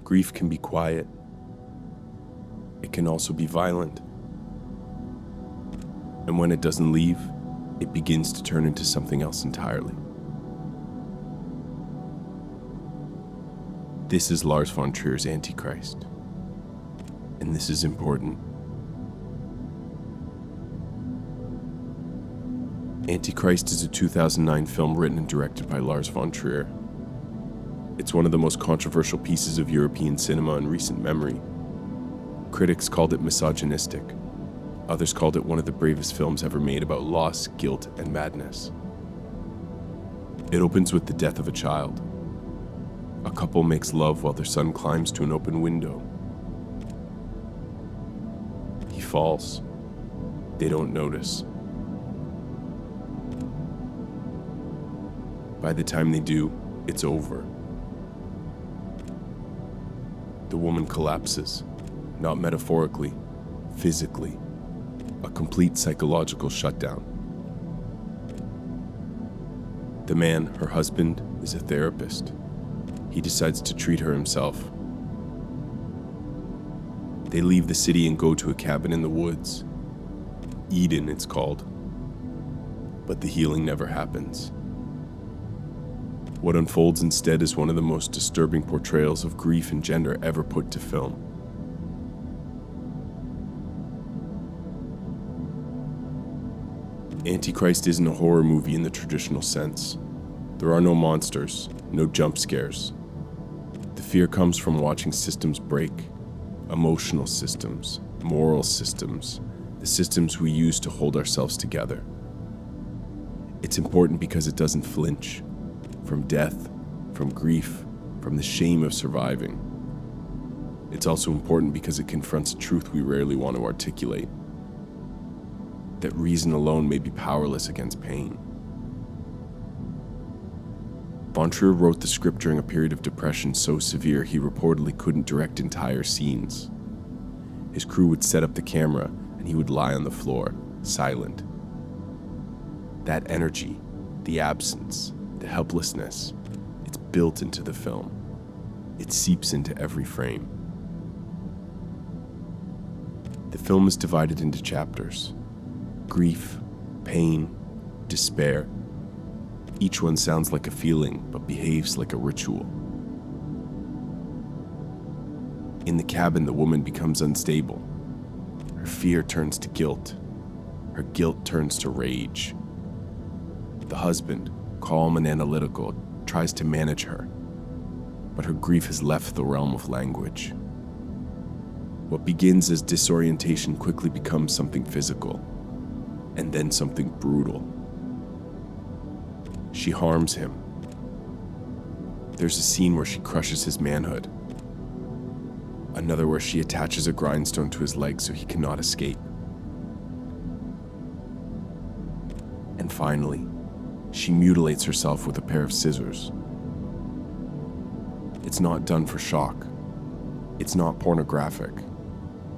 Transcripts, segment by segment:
Grief can be quiet. It can also be violent. And when it doesn't leave, it begins to turn into something else entirely. This is Lars Von Trier's Antichrist. And this is important. Antichrist is a 2009 film written and directed by Lars Von Trier. It's one of the most controversial pieces of European cinema in recent memory. Critics called it misogynistic. Others called it one of the bravest films ever made about loss, guilt, and madness. It opens with the death of a child. A couple makes love while their son climbs to an open window. He falls. They don't notice. By the time they do, it's over. The woman collapses, not metaphorically, physically. A complete psychological shutdown. The man, her husband, is a therapist. He decides to treat her himself. They leave the city and go to a cabin in the woods. Eden, it's called. But the healing never happens. What unfolds instead is one of the most disturbing portrayals of grief and gender ever put to film. Antichrist isn't a horror movie in the traditional sense. There are no monsters, no jump scares. The fear comes from watching systems break. Emotional systems, moral systems, the systems we use to hold ourselves together. It's important because it doesn't flinch from death, from grief, from the shame of surviving. It's also important because it confronts a truth we rarely want to articulate. That reason alone may be powerless against pain. Von Trier wrote the script during a period of depression so severe he reportedly couldn't direct entire scenes. His crew would set up the camera and he would lie on the floor, silent. That energy, the absence, the helplessness, it's built into the film. It seeps into every frame. The film is divided into chapters. Grief, pain, despair. Each one sounds like a feeling, but behaves like a ritual. In the cabin, the woman becomes unstable. Her fear turns to guilt. Her guilt turns to rage. The husband, calm and analytical, tries to manage her, but her grief has left the realm of language. What begins as disorientation quickly becomes something physical. And then something brutal. She harms him. There's a scene where she crushes his manhood. Another where she attaches a grindstone to his leg so he cannot escape. And finally, she mutilates herself with a pair of scissors. It's not done for shock. It's not pornographic.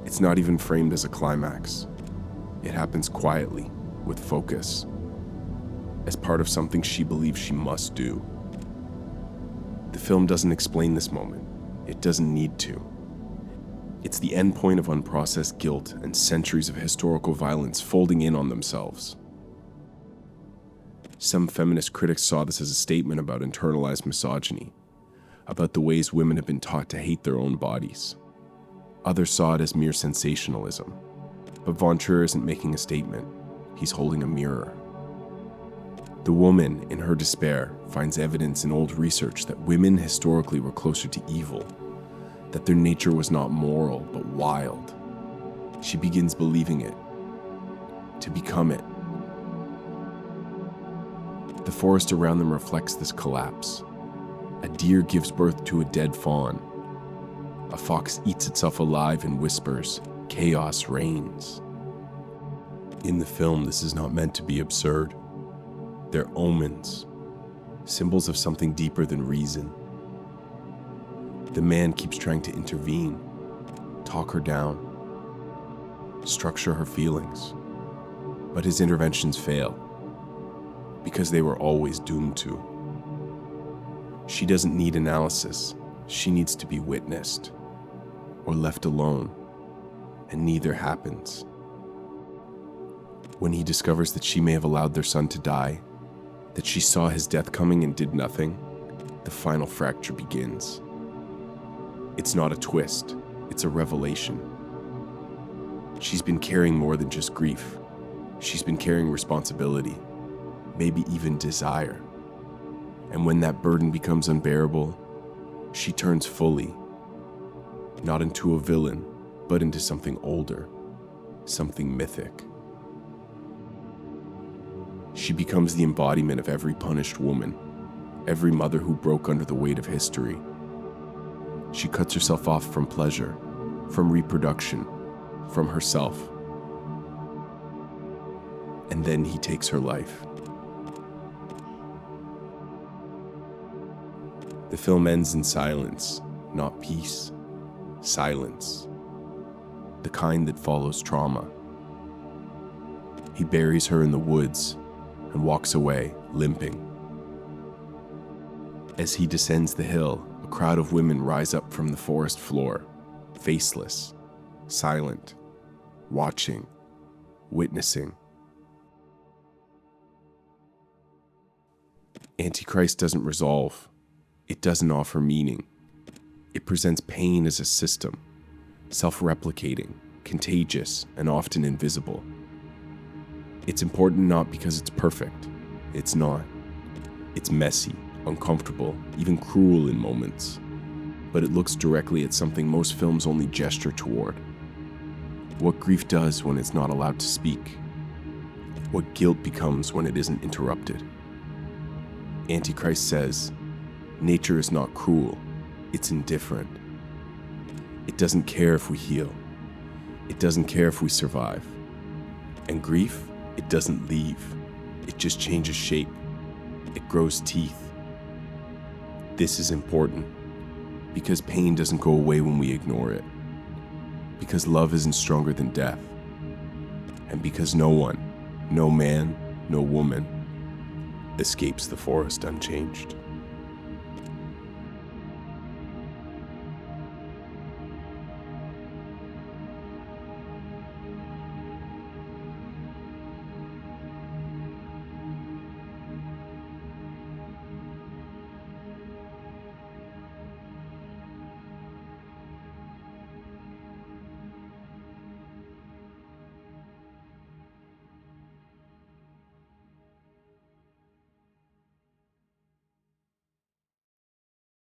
It's not even framed as a climax. It happens quietly, with focus, as part of something she believes she must do. The film doesn't explain this moment. It doesn't need to. It's the endpoint of unprocessed guilt and centuries of historical violence folding in on themselves. Some feminist critics saw this as a statement about internalized misogyny, about the ways women have been taught to hate their own bodies. Others saw it as mere sensationalism. But Von Trier isn't making a statement. He's holding a mirror. The woman, in her despair, finds evidence in old research that women historically were closer to evil, that their nature was not moral, but wild. She begins believing it, to become it. The forest around them reflects this collapse. A deer gives birth to a dead fawn. A fox eats itself alive and whispers, "Chaos reigns." In the film, this is not meant to be absurd. They're omens, symbols of something deeper than reason. The man keeps trying to intervene, talk her down, structure her feelings, but his interventions fail, because they were always doomed to. She doesn't need analysis, She needs to be witnessed or left alone, and neither happens. When he discovers that she may have allowed their son to die, that she saw his death coming and did nothing, the final fracture begins. It's not a twist, it's a revelation. She's been carrying more than just grief. She's been carrying responsibility, maybe even desire. And when that burden becomes unbearable, she turns fully, not into a villain, but into something older, something mythic. She becomes the embodiment of every punished woman, every mother who broke under the weight of history. She cuts herself off from pleasure, from reproduction, from herself. And then he takes her life. The film ends in silence, not peace. Silence. The kind that follows trauma. He buries her in the woods and walks away, limping. As he descends the hill, a crowd of women rise up from the forest floor, faceless, silent, watching, witnessing. Antichrist doesn't resolve. It doesn't offer meaning. It presents pain as a system, self-replicating, contagious, and often invisible. It's important not because it's perfect. It's not. It's messy, uncomfortable, even cruel in moments. But it looks directly at something most films only gesture toward. What grief does when it's not allowed to speak. What guilt becomes when it isn't interrupted. Antichrist says, nature is not cruel, it's indifferent. It doesn't care if we heal. It doesn't care if we survive. And grief, it doesn't leave. It just changes shape. It grows teeth. This is important because pain doesn't go away when we ignore it. Because love isn't stronger than death. And because no one, no man, no woman, escapes the forest unchanged.